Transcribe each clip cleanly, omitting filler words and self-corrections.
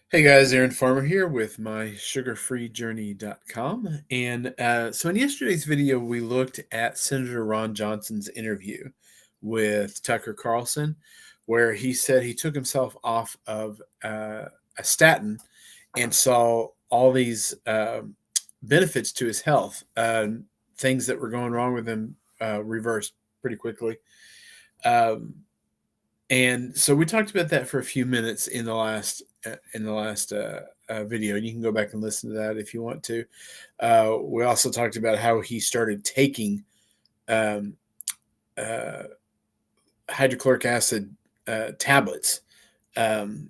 Hey guys, Aaron Farmer here with my sugarfreejourney.com. And so in yesterday's video, we looked at Senator Ron Johnson's interview with Tucker Carlson, where he said he took himself off of a statin and saw all these benefits to his health, things that were going wrong with him reversed pretty quickly. Um, and so we talked about that for a few minutes in the last video, and you can go back and listen to that if you want to. We also talked about how he started taking um, uh, hydrochloric acid tablets, um,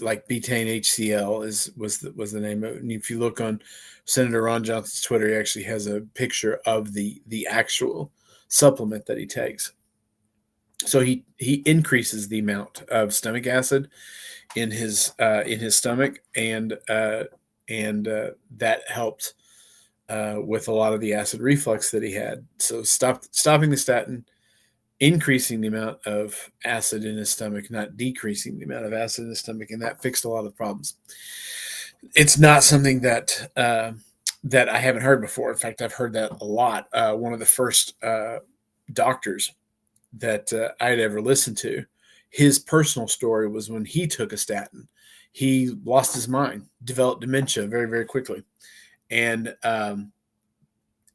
like betaine HCl was the name of it. And if you look on Senator Ron Johnson's Twitter, he actually has a picture of the actual supplement that he takes. So he increases the amount of stomach acid in his stomach, and that helped with a lot of the acid reflux that he had. So stopping the statin, increasing the amount of acid in his stomach, not decreasing the amount of acid in his stomach, and that fixed a lot of problems. It's not something that I haven't heard before. In fact, I've heard that a lot. One of the first doctors that I'd ever listened to, his personal story was when he took a statin. He lost his mind, developed dementia very, very quickly, and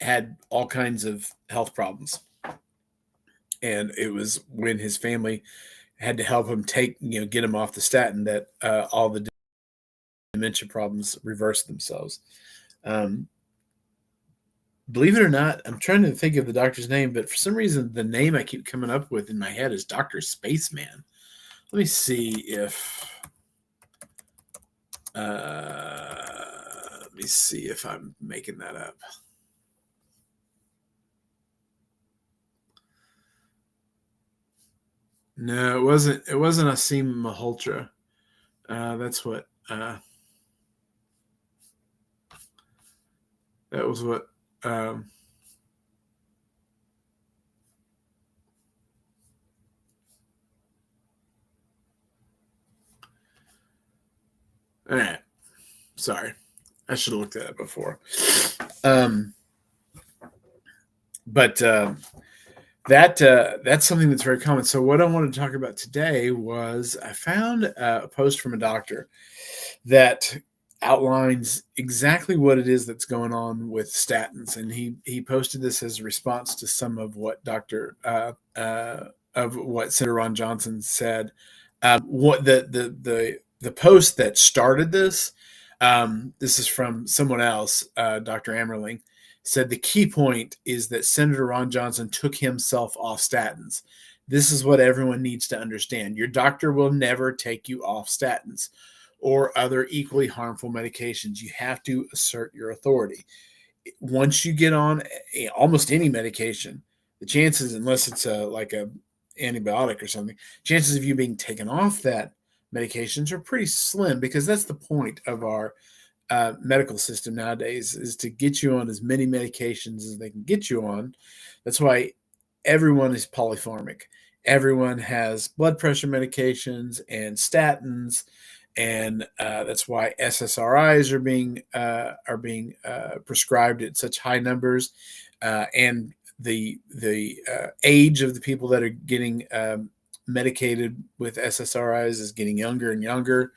had all kinds of health problems. And it was when his family had to help him get him off the statin that all the dementia problems reversed themselves. Um, Believe it or not, I'm trying to think of the doctor's name, but for some reason, the name I keep coming up with in my head is Dr. Spaceman. Let me see if I'm making that up. No, it wasn't. It wasn't Asim Malhotra. That's what. That was what. Um, all right. Sorry, I should have looked at it before. Um, but that's something that's very common. So what I wanted to talk about today was I found a post from a doctor that outlines exactly what it is that's going on with statins, and he posted this as a response to some of what Senator Ron Johnson said. What the post that started this. This is from someone else, Dr. Ammerling, said the key point is that Senator Ron Johnson took himself off statins. This is what everyone needs to understand. Your doctor will never take you off statins or other equally harmful medications. You have to assert your authority. Once you get on almost any medication, the chances, unless it's like a antibiotic or something, chances of you being taken off that medications are pretty slim, because that's the point of our medical system nowadays, is to get you on as many medications as they can get you on. That's why everyone is polypharmac. Everyone has blood pressure medications and statins, and that's why SSRIs are being prescribed at such high numbers, and the age of the people that are getting medicated with SSRIs is getting younger and younger.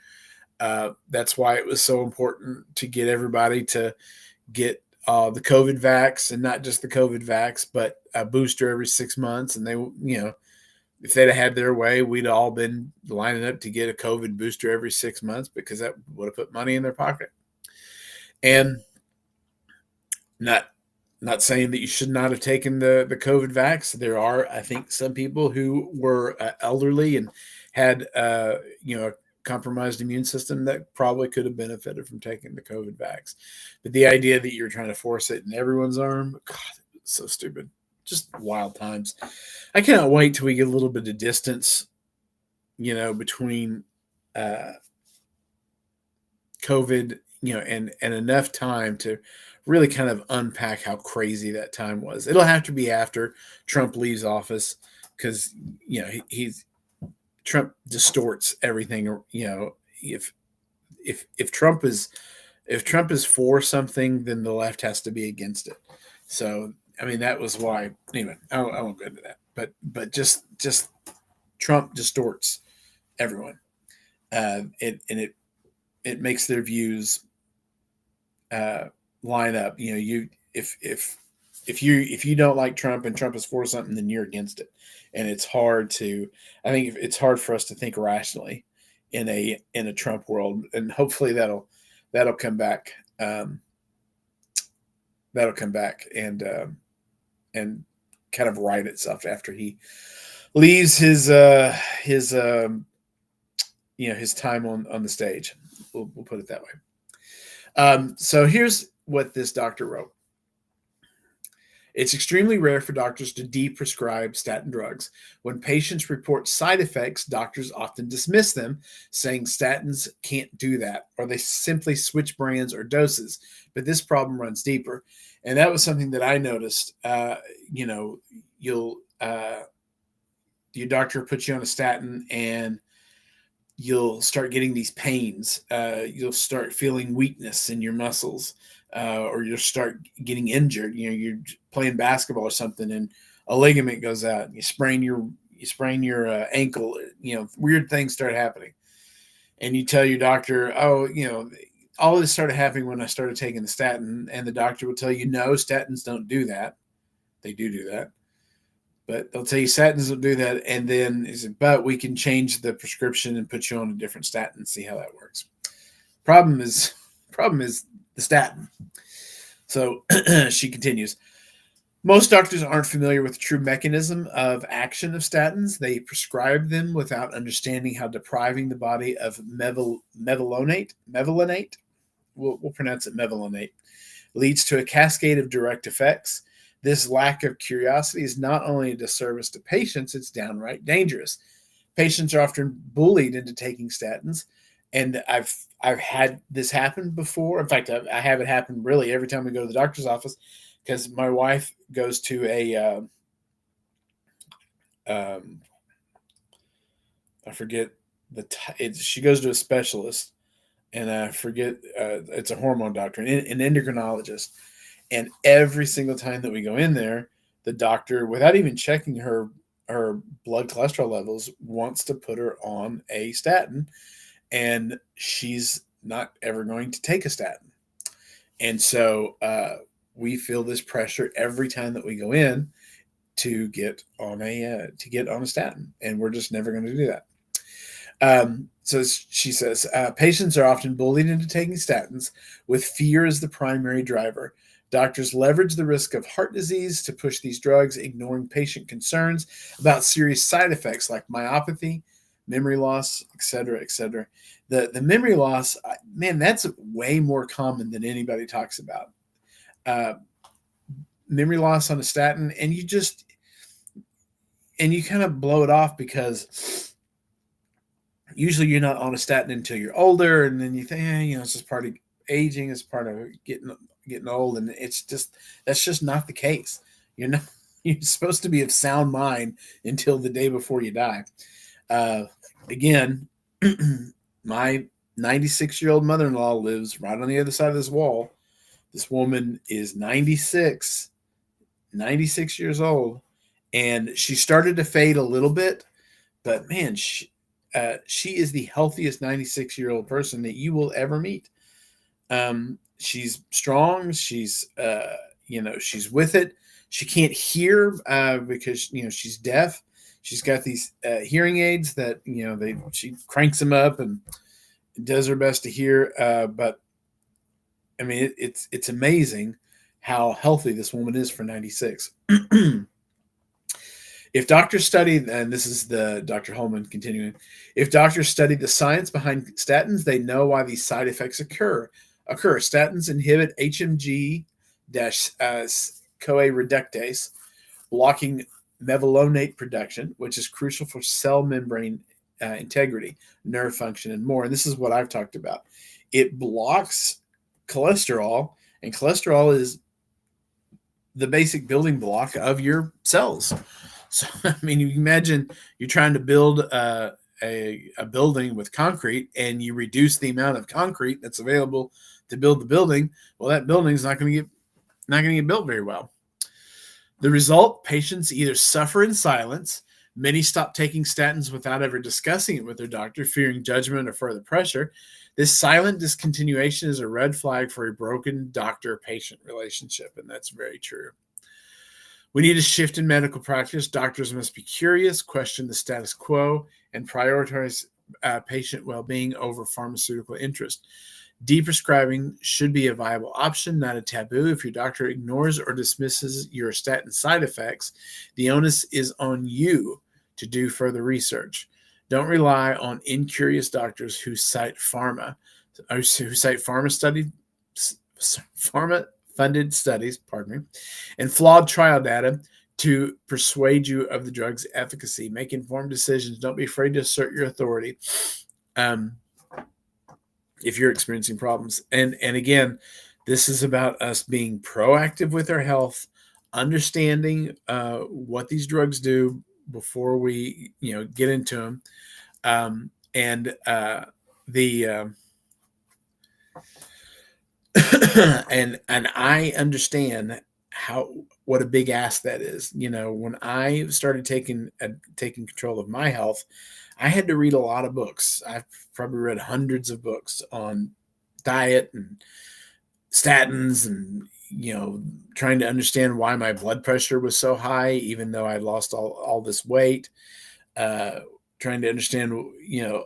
That's why it was so important to get everybody to get the COVID vax, and not just the COVID vax, but a booster every 6 months. And if they'd have had their way, we'd all been lining up to get a COVID booster every 6 months, because that would have put money in their pocket. And not saying that you should not have taken the COVID vax. There are, I think, some people who were elderly and had a compromised immune system that probably could have benefited from taking the COVID vax. But the idea that you're trying to force it in everyone's arm, God, it's so stupid. Just wild times. I cannot wait till we get a little bit of distance, between COVID, and enough time to really kind of unpack how crazy that time was. It'll have to be after Trump leaves office, because he's Trump distorts everything. If if Trump is for something, then the left has to be against it. So I mean, that was why. Anyway, I won't go into that. But just Trump distorts everyone. It makes their views uh, line up. You know, you if you don't like Trump and Trump is for something, then you're against it, and it's hard to. I think it's hard for us to think rationally in a Trump world, and hopefully that'll come back. That'll come back and kind of right itself after he leaves his his time on the stage. We'll put it that way. So here's what this doctor wrote. It's extremely rare for doctors to deprescribe statin drugs. When patients report side effects, doctors often dismiss them, saying statins can't do that, or they simply switch brands or doses. But this problem runs deeper. And that was something that I noticed. You'll your doctor puts you on a statin and you'll start getting these pains. You'll start feeling weakness in your muscles, or you'll start getting injured. You know, you're playing basketball or something, and a ligament goes out, and you sprain your ankle. You know, weird things start happening, and you tell your doctor, "Oh, all of this started happening when I started taking the statin," and the doctor will tell you, "No, statins don't do that. They do that." But they'll tell you statins will do that, and then he said, "But we can change the prescription and put you on a different statin and see how that works." Problem is the statin. So she continues. Most doctors aren't familiar with the true mechanism of action of statins. They prescribe them without understanding how depriving the body of mevalonate, we'll pronounce it mevalonate, leads to a cascade of direct effects. This lack of curiosity is not only a disservice to patients, it's downright dangerous. Patients are often bullied into taking statins, and I've had this happen before. In fact, I have it happen really every time we go to the doctor's office, because my wife goes to I forget she goes to a specialist, and I forget it's a hormone doctor, an endocrinologist. And every single time that we go in there, the doctor, without even checking her blood cholesterol levels, wants to put her on a statin, and she's not ever going to take a statin. And so we feel this pressure every time that we go in to get on a statin, and we're just never going to do that. So she says, patients are often bullied into taking statins with fear as the primary driver. Doctors leverage the risk of heart disease to push these drugs, ignoring patient concerns about serious side effects like myopathy, memory loss, et cetera, et cetera. The memory loss, man, that's way more common than anybody talks about. Memory loss on a statin, and you kind of blow it off because usually you're not on a statin until you're older, and then you think, it's just part of aging, it's part of getting old, and that's just not the case. You're supposed to be of sound mind until the day before you die. Again, my 96-year-old mother-in-law lives right on the other side of this wall. This woman is 96 years old, and she started to fade a little bit, but man, she is the healthiest 96-year-old person that you will ever meet. She's strong. She's she's with it. She can't hear because she's deaf. She's got these hearing aids that she cranks them up and does her best to hear. But I mean, it's amazing how healthy this woman is for 96. If doctors study, and this is the Dr. Holman continuing, if doctors study the science behind statins, they know why these side effects occur. Statins inhibit HMG-CoA reductase, blocking mevalonate production, which is crucial for cell membrane integrity, nerve function, and more. And this is what I've talked about. It blocks cholesterol, and cholesterol is the basic building block of your cells. So, I mean, you imagine you're trying to build a a building with concrete and you reduce the amount of concrete that's available to build the building, well, that building is not going to get built very well. The result, patients either suffer in silence. Many stop taking statins without ever discussing it with their doctor, fearing judgment or further pressure. This silent discontinuation is a red flag for a broken doctor-patient relationship, and that's very true. We need a shift in medical practice. Doctors must be curious, question the status quo, and prioritize patient well-being over pharmaceutical interest. Deprescribing should be a viable option, not a taboo. If your doctor ignores or dismisses your statin side effects, the onus is on you to do further research. Don't rely on incurious doctors who cite pharma funded studies, and flawed trial data to persuade you of the drug's efficacy. Make informed decisions. Don't be afraid to assert your authority if you're experiencing problems. And again, this is about us being proactive with our health, understanding what these drugs do before we get into them. And I understand what a big ask that is. When I started taking control of my health, I had to read a lot of books. I've probably read hundreds of books on diet and statins and trying to understand why my blood pressure was so high, even though I lost all this weight. Trying to understand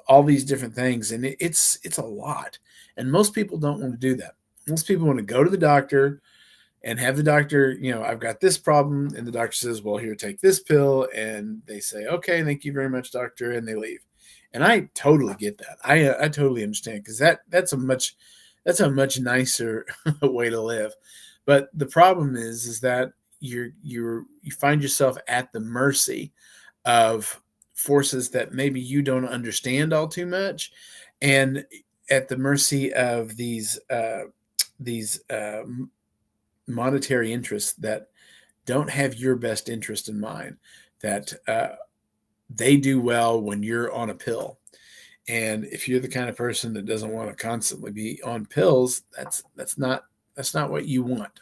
all these different things, and it's a lot. And most people don't want to do that. Most people want to go to the doctor and have the doctor, I've got this problem. And the doctor says, well, here, take this pill. And they say, okay, thank you very much, doctor. And they leave. And I totally get that. I totally understand, because that's a much nicer way to live. But the problem is that you find yourself at the mercy of forces that maybe you don't understand all too much, and at the mercy of these monetary interests that don't have your best interest in mind, that they do well when you're on a pill. And if you're the kind of person that doesn't want to constantly be on pills, that's not what you want.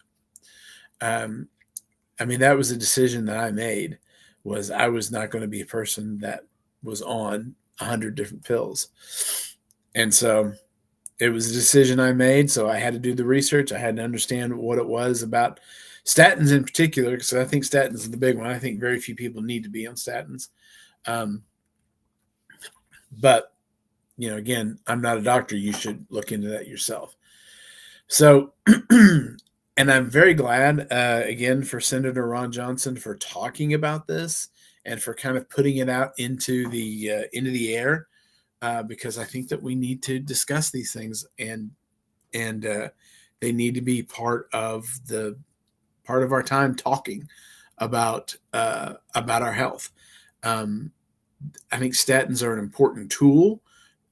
That was a decision that I made, was I was not going to be a person that was on 100 different pills. And so it was a decision I made. So I had to do the research. I had to understand what it was about statins in particular, because I think statins is the big one. I think very few people need to be on statins. But, again, I'm not a doctor. You should look into that yourself. So, and I'm very glad, again, for Senator Ron Johnson for talking about this and for kind of putting it out into the air, because I think that we need to discuss these things, and they need to be part of our time talking about our health. I think statins are an important tool.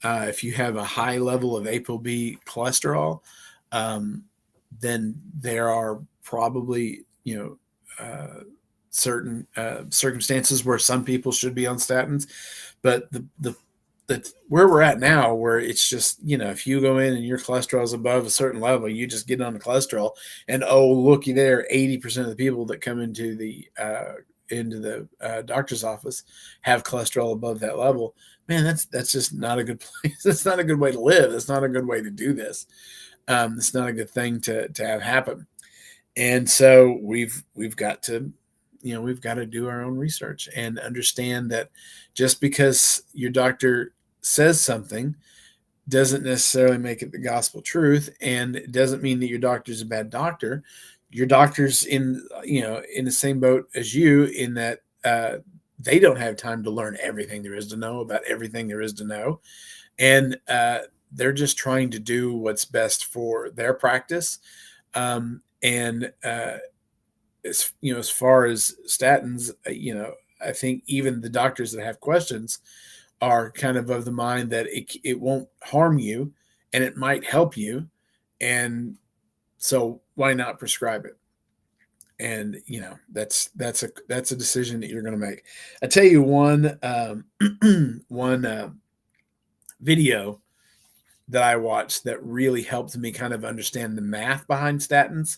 If you have a high level of ApoB cholesterol, then there are probably certain circumstances where some people should be on statins. But the where we're at now, where it's just, if you go in and your cholesterol is above a certain level, you just get on the cholesterol, and looky there, 80% of the people that come into the doctor's office have cholesterol above that level. Man, that's just not a good place. That's not a good way to live. That's not a good way to do this. It's not a good thing to have happen. And so we've got to do our own research and understand that just because your doctor says something doesn't necessarily make it the gospel truth, and it doesn't mean that your doctor's a bad doctor. Your doctor's in the same boat as you, in that they don't have time to learn everything there is to know about everything there is to know, and they're just trying to do what's best for their practice. As far as statins, I think even the doctors that have questions are kind of the mind that it won't harm you and it might help you. And so why not prescribe it? And that's a decision that you're going to make. I tell you one one video that I watched that really helped me kind of understand the math behind statins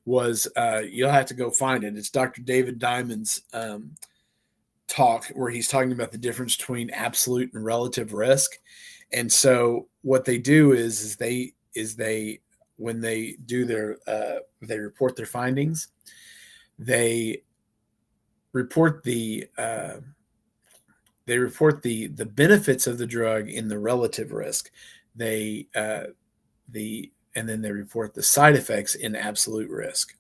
was you'll have to go find it. It's Dr. David Diamond's talk where he's talking about the difference between absolute and relative risk. And so what they do is they when they do their they report their findings, they report the benefits of the drug in the relative risk. They and then they report the side effects in absolute risk.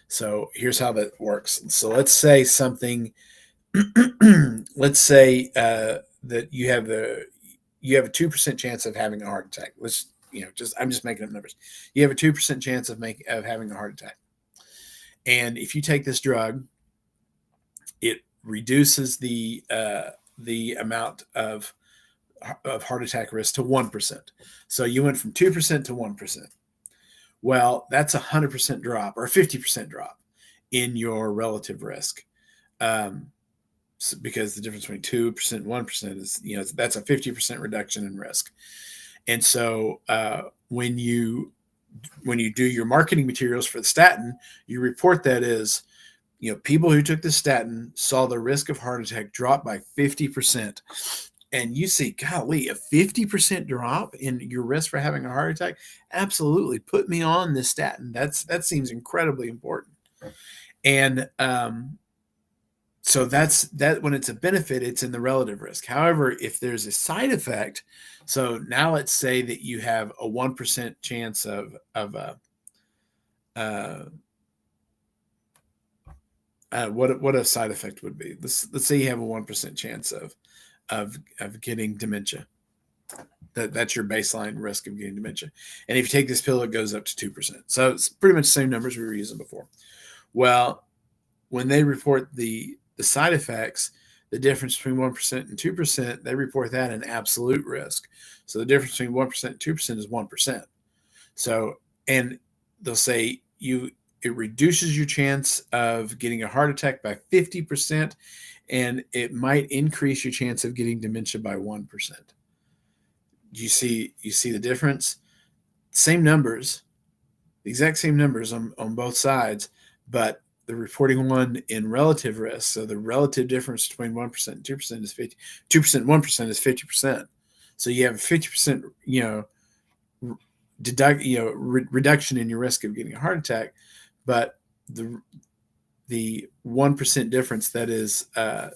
So here's how that works. So let's say something. Let's say that you have a 2% chance of having a heart attack. I'm just making up numbers. You have a 2% chance of having a heart attack, and if you take this drug, it reduces the amount of heart attack risk to 1%. So you went from 2% to 1%. Well, that's a 100% drop or a 50% drop in your relative risk. Because the difference between 2% and 1% is, that's a 50% reduction in risk. And so when you do your marketing materials for the statin, you report that as, people who took the statin saw the risk of heart attack drop by 50%. And you see, golly, a 50% drop in your risk for having a heart attack? Absolutely. Put me on this statin. That seems incredibly important. And so that's that. When it's a benefit, it's in the relative risk. However, if there's a side effect, so now let's say that you have a 1% chance of what a side effect would be. Let's say you have a 1% chance of getting dementia. That's your baseline risk of getting dementia. And if you take this pill, it goes up to 2%. So it's pretty much the same numbers we were using before. Well, when they report the side effects, the difference between 1% and 2%, they report that in absolute risk. So the difference between 1% and 2% is 1%. So, and they'll say it reduces your chance of getting a heart attack by 50%, and it might increase your chance of getting dementia by 1%. You see the difference? Same numbers, the exact same numbers on both sides, but the reporting one in relative risk. So the relative difference between 1% and 2% is 50. 2% and 1% is 50%. So you have a 50%, reduction in your risk of getting a heart attack, but the 1% difference that is, that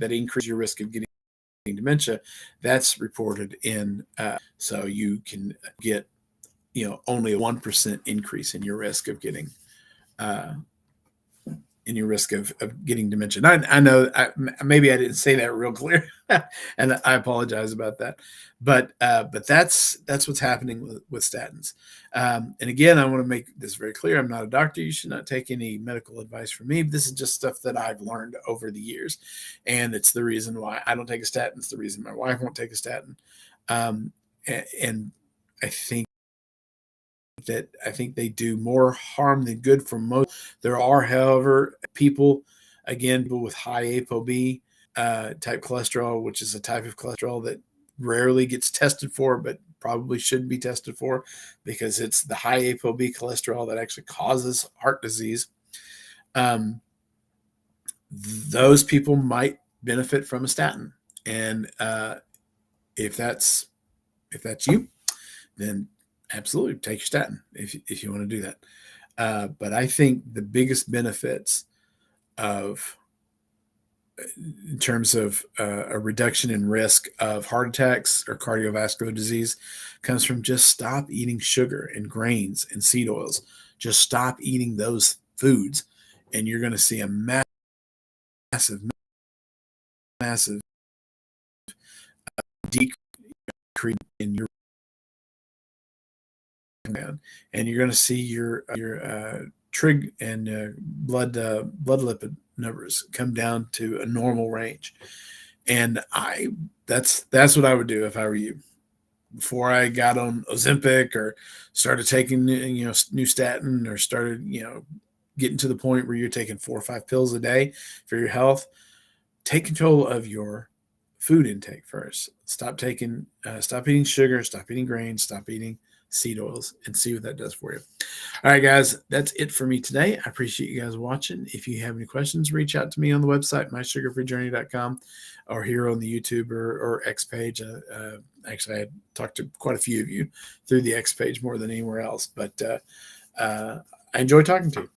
increases your risk of getting dementia, that's reported in. So you can get, only a 1% increase in your risk of getting, getting dementia. And I know maybe I didn't say that real clear, and I apologize about that. But that's what's happening with statins. And again, I want to make this very clear. I'm not a doctor. You should not take any medical advice from me. This is just stuff that I've learned over the years, and it's the reason why I don't take a statin. It's the reason my wife won't take a statin. And I think they do more harm than good for most. There are, however, people with high ApoB type cholesterol, which is a type of cholesterol that rarely gets tested for, but probably shouldn't be tested for, because it's the high ApoB cholesterol that actually causes heart disease. Those people might benefit from a statin, and if that's you, then absolutely take your statin if you want to do that. But I think the biggest benefits in terms of a reduction in risk of heart attacks or cardiovascular disease comes from just stop eating sugar and grains and seed oils. Just stop eating those foods, and you're going to see a massive decrease in your and you're going to see your trig and blood lipid numbers come down to a normal range. And that's what I would do if I were you. before I got on Ozempic or started taking, new statin, or started, getting to the point where you're taking 4 or 5 pills a day for your health, take control of your food intake first. Stop eating sugar, stop eating grains, stop eating seed oils, and see what that does for you. All right, guys, that's it for me today. I appreciate you guys watching. If you have any questions, reach out to me on the website, mysugarfreejourney.com, or here on the YouTube or X page. Actually, I talked to quite a few of you through the X page more than anywhere else, but I enjoy talking to you.